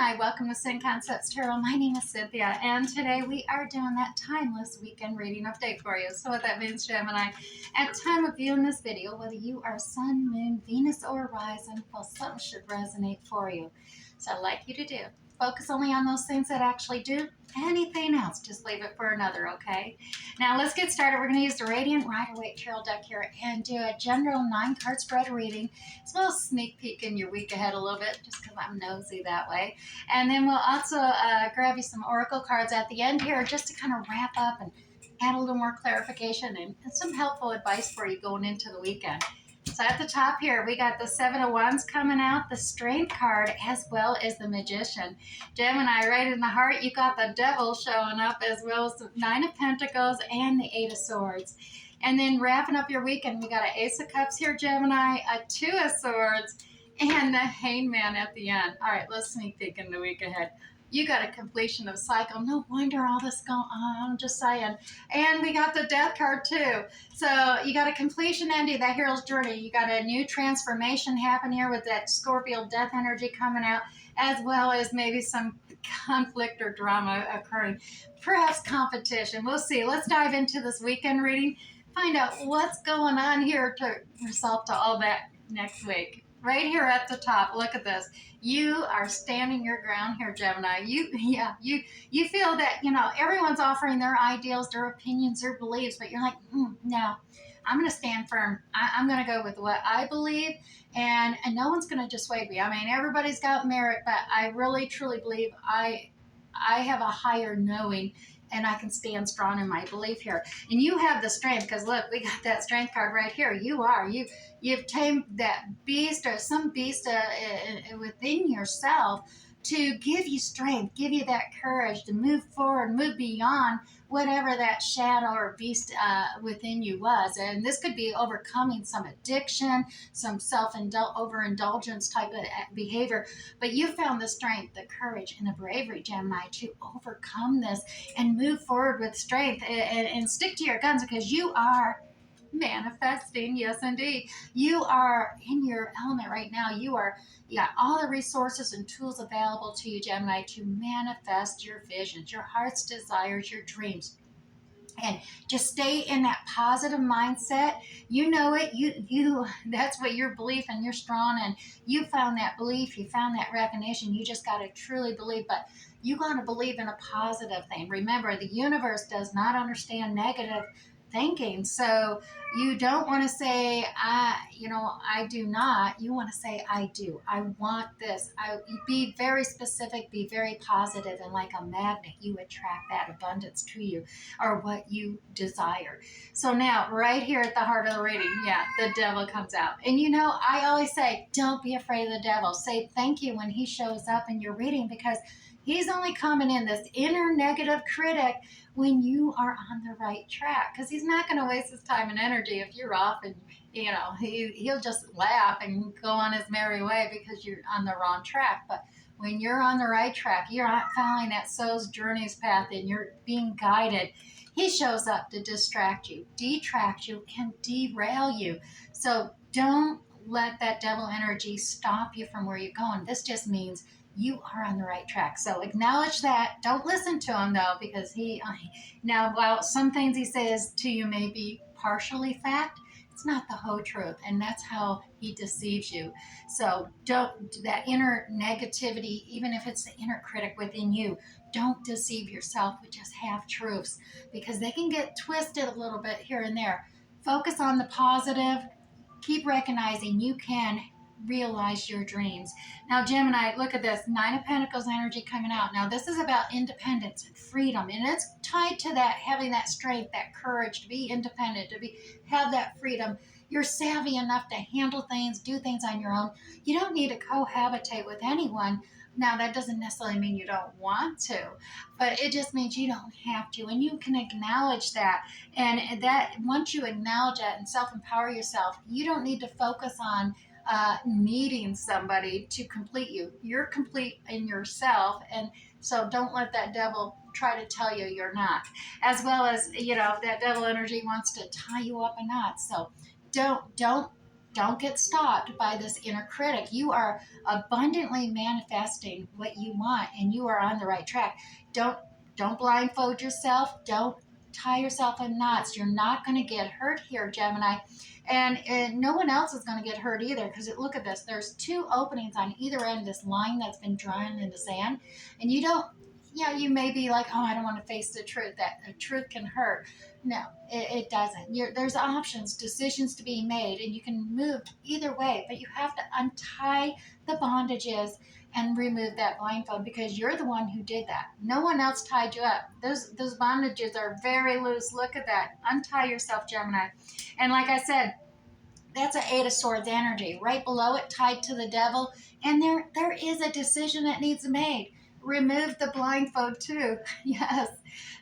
Gemini, welcome to Sin Concepts Tarot. My name is Cynthia, and today we are doing that timeless weekend reading update for you. So what that means, Gemini, at time of viewing this video, whether you are Sun, Moon, Venus, or Rising, well, something should resonate for you. So I'd like you to do. Focus only on those things that actually do. Anything else, just leave it for another, okay? Now let's get started. We're going to use the Radiant Rider-Waite Tarot deck here and do a general 9-card spread reading. It's a little sneak peek in your week ahead a little bit, just because I'm nosy that way. And then we'll also grab you some oracle cards at the end here just to kind of wrap up and add a little more clarification and some helpful advice for you going into the weekend. So at the top here, we got the 7 of Wands coming out, the Strength card, as well as the Magician. Gemini, right in the heart, you got the Devil showing up, as well as the 9 of Pentacles and the 8 of Swords. And then wrapping up your weekend, we got an Ace of Cups here, Gemini, a 2 of Swords, and the Hangman at the end. All right, let's sneak peek in the week ahead. You got a completion of cycle. No wonder all this going on. I'm just saying. And we got the Death card too. So you got a completion ending, that hero's journey. You got a new transformation happening here with that Scorpio death energy coming out, as well as maybe some conflict or drama occurring. Perhaps competition. We'll see. Let's dive into this weekend reading. Find out what's going on here to resolve to all that next week. Right here at the top, look at this. You are standing your ground here, Gemini. You feel that, everyone's offering their ideals, their opinions, their beliefs, but you're like, no, I'm going to stand firm. I'm going to go with what I believe, and no one's going to dissuade me. I mean, everybody's got merit, but I really, truly believe I have a higher knowing, and I can stand strong in my belief here. And you have the strength, because look, we got that Strength card right here. You've tamed that beast or some beast within yourself to give you strength, give you that courage to move forward, move beyond whatever that shadow or beast within you was. And this could be overcoming some addiction, some overindulgence type of behavior. But you found the strength, the courage, and the bravery, Gemini, to overcome this and move forward with strength and stick to your guns, because you are manifesting. Yes, indeed. You are in your element right now. You got all the resources and tools available to you, Gemini, to manifest your visions, your heart's desires, your dreams. And just stay in that positive mindset. You know it. That's what your belief, and you're strong, and you found that belief, you found that recognition. You just got to truly believe, but you got to believe in a positive thing. Remember, the universe does not understand negative thinking. So you don't want to say, I do not. You want to say, I do. I want this. Be very specific, be very positive, and like a magnet, you attract that abundance to you, or what you desire. So now, right here at the heart of the reading, the Devil comes out. And I always say, don't be afraid of the Devil. Say thank you when he shows up in your reading, because he's only coming in, this inner negative critic, when you are on the right track, because he's not going to waste his time and energy if you're off, and he'll just laugh and go on his merry way because you're on the wrong track. But when you're on the right track, you're not following that soul's journey's path, and you're being guided, he shows up to distract you, detract you, and derail you. So don't let that devil energy stop you from where you're going. This just means you are on the right track. So acknowledge that. Don't listen to him, though, because while some things he says to you may be partially fact, it's not the whole truth, and that's how he deceives you. So that inner negativity, even if it's the inner critic within you, don't deceive yourself with just half truths, because they can get twisted a little bit here and there. Focus on the positive. Keep recognizing you can realize your dreams. Now, Gemini, look at this 9 of Pentacles energy coming out. Now, this is about independence and freedom, and it's tied to that, having that strength, that courage to be independent, have that freedom. You're savvy enough to handle things, do things on your own. You don't need to cohabitate with anyone. Now, that doesn't necessarily mean you don't want to, but it just means you don't have to, and you can acknowledge that. And that once you acknowledge that and self-empower yourself, you don't need to focus on needing somebody to complete you. You're complete in yourself, and so don't let that devil try to tell you you're not. As well as, that devil energy wants to tie you up in knots. So don't Don't get stopped by this inner critic. You are abundantly manifesting what you want, and you are on the right track. Don't don't blindfold yourself. Don't tie yourself in knots. You're not going to get hurt here, Gemini. And no one else is going to get hurt either, because look at this. There's two openings on either end of this line that's been drawn in the sand. And you don't, yeah, you may be like, oh, I don't want to face the truth. That the truth can hurt. No, it doesn't. There's options, decisions to be made, and you can move either way, but you have to untie the bondages and remove that blindfold, because you're the one who did that. No one else tied you up. Those bondages are very loose. Look at that. Untie yourself, Gemini. And like I said, that's an Eight of Swords energy. Right below it, tied to the devil. And there is a decision that needs made. Remove the blindfold too. Yes.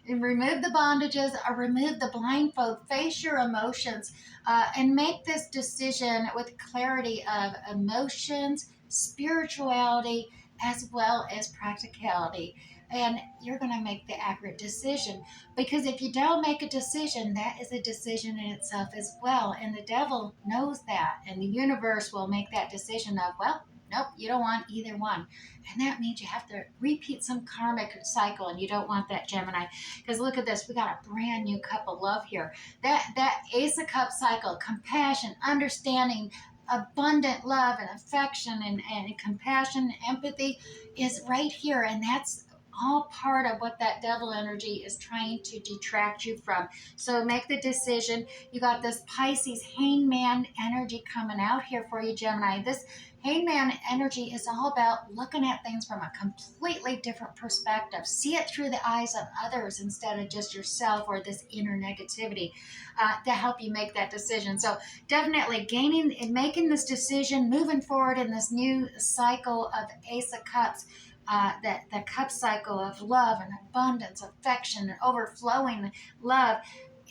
And remove the bondages, or remove the blindfold. Face your emotions, and make this decision with clarity of emotions, spirituality, as well as practicality. And you're going to make the accurate decision. Because if you don't make a decision, that is a decision in itself as well. And the devil knows that. And the universe will make that decision of, well, nope, you don't want either one. And that means you have to repeat some karmic cycle. And you don't want that, Gemini. Because look at this. We got a brand new cup of love here. That Ace of Cups cycle, compassion, understanding, abundant love and affection and compassion, empathy is right here. And that's all part of what that devil energy is trying to detract you from. So make the decision. You got this Pisces hangman energy coming out here for you, Gemini. This hangman energy is all about looking at things from a completely different perspective. See it through the eyes of others instead of just yourself or this inner negativity, to help you make that decision. So definitely gaining and making this decision, moving forward in this new cycle of Ace of Cups, that the cup cycle of love and abundance, affection, and overflowing love,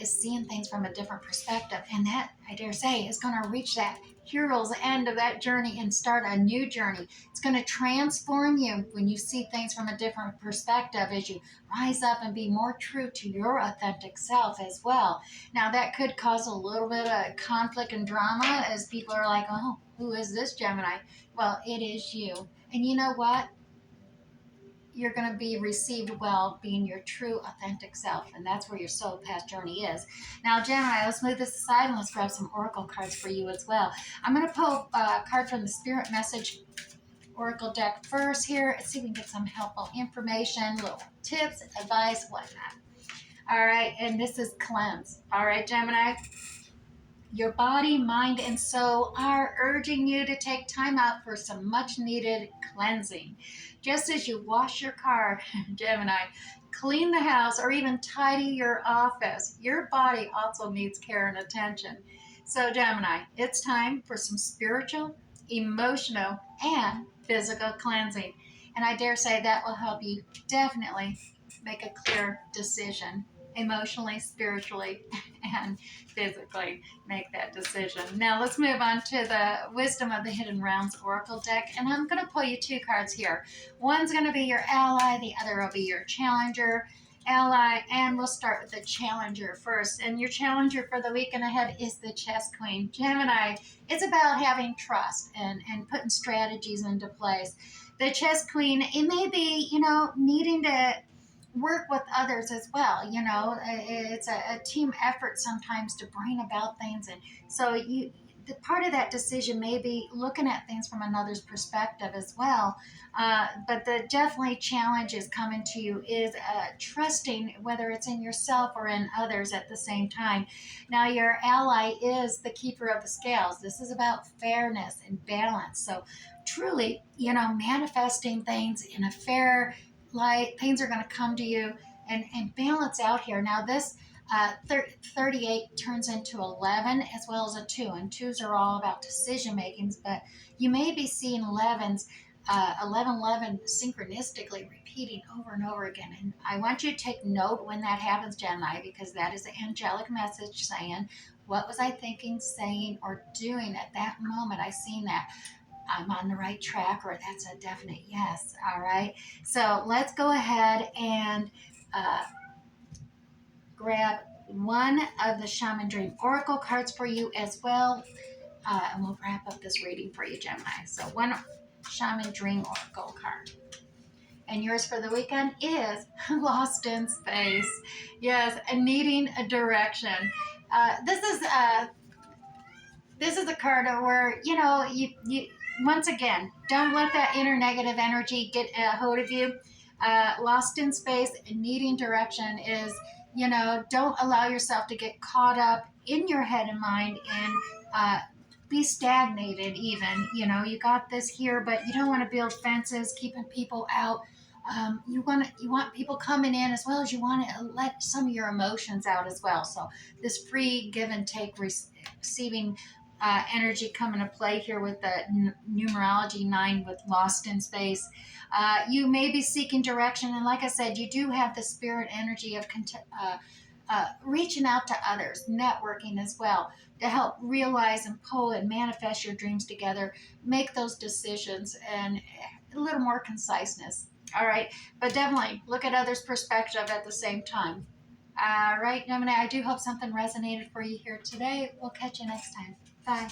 is seeing things from a different perspective. And that, I dare say, is going to reach that hero's end of that journey and start a new journey. It's going to transform you when you see things from a different perspective, as you rise up and be more true to your authentic self as well. Now, that could cause a little bit of conflict and drama, as people are like, oh, who is this Gemini? Well, it is you. And you know what? You're going to be received well being your true authentic self, and that's where your soul path journey is. Now, Gemini, let's move this aside and let's grab some oracle cards for you as well. I'm going to pull a card from the Spirit Message Oracle deck first here. Let's see if we can get some helpful information, little tips, advice, whatnot. All right, and this is cleanse. All right, Gemini, your body, mind, and soul are urging you to take time out for some much needed cleansing. Just as you wash your car, Gemini, clean the house, or even tidy your office, your body also needs care and attention. So, Gemini, it's time for some spiritual, emotional, and physical cleansing. And I dare say that will help you definitely make a clear decision emotionally, spiritually, and physically. Make that decision. Now let's move on to the Wisdom of the Hidden Realms Oracle deck, and I'm going to pull you two cards here. One's going to be your ally, the other will be your challenger. Ally, and we'll start with the challenger first. And your challenger for the weekend ahead is the Chess Queen. Gemini, it's about having trust and putting strategies into place. The Chess Queen, it may be, needing to work with others as well. It's a team effort sometimes to bring about things. And so the part of that decision may be looking at things from another's perspective as well. But the definitely challenge is coming to you is trusting, whether it's in yourself or in others at the same time. Now, your ally is the keeper of the scales. This is about fairness and balance. So truly, manifesting things in a fair light, things are going to come to you and balance out here. Now, this 38 turns into 11 as well as a 2, and 2s are all about decision makings, but you may be seeing 11s, 11 synchronistically repeating over and over again. And I want you to take note when that happens, Gemini, because that is an angelic message saying, what was I thinking, saying, or doing at that moment? I seen that. I'm on the right track, or that's a definite yes. All right. So let's go ahead and grab one of the Shaman Dream Oracle cards for you as well. and we'll wrap up this reading for you, Gemini. So one Shaman Dream Oracle card. And yours for the weekend is Lost in Space. Yes, and needing a direction. This is a card where, you once again, don't let that inner negative energy get a hold of you. Lost in space and needing direction is, don't allow yourself to get caught up in your head and mind and be stagnated even. You got this here, but you don't want to build fences, keeping people out. You want people coming in, as well as you want to let some of your emotions out as well. So this free give and take, receiving energy come into play here with the numerology 9 with Lost in Space. You may be seeking direction, and like I said, you do have the spirit energy of reaching out to others, networking as well, to help realize and pull and manifest your dreams together, make those decisions, and a little more conciseness. All right, but definitely look at others' perspective at the same time. All right, Gemini, I do hope something resonated for you here today. We'll catch you next time. Bye.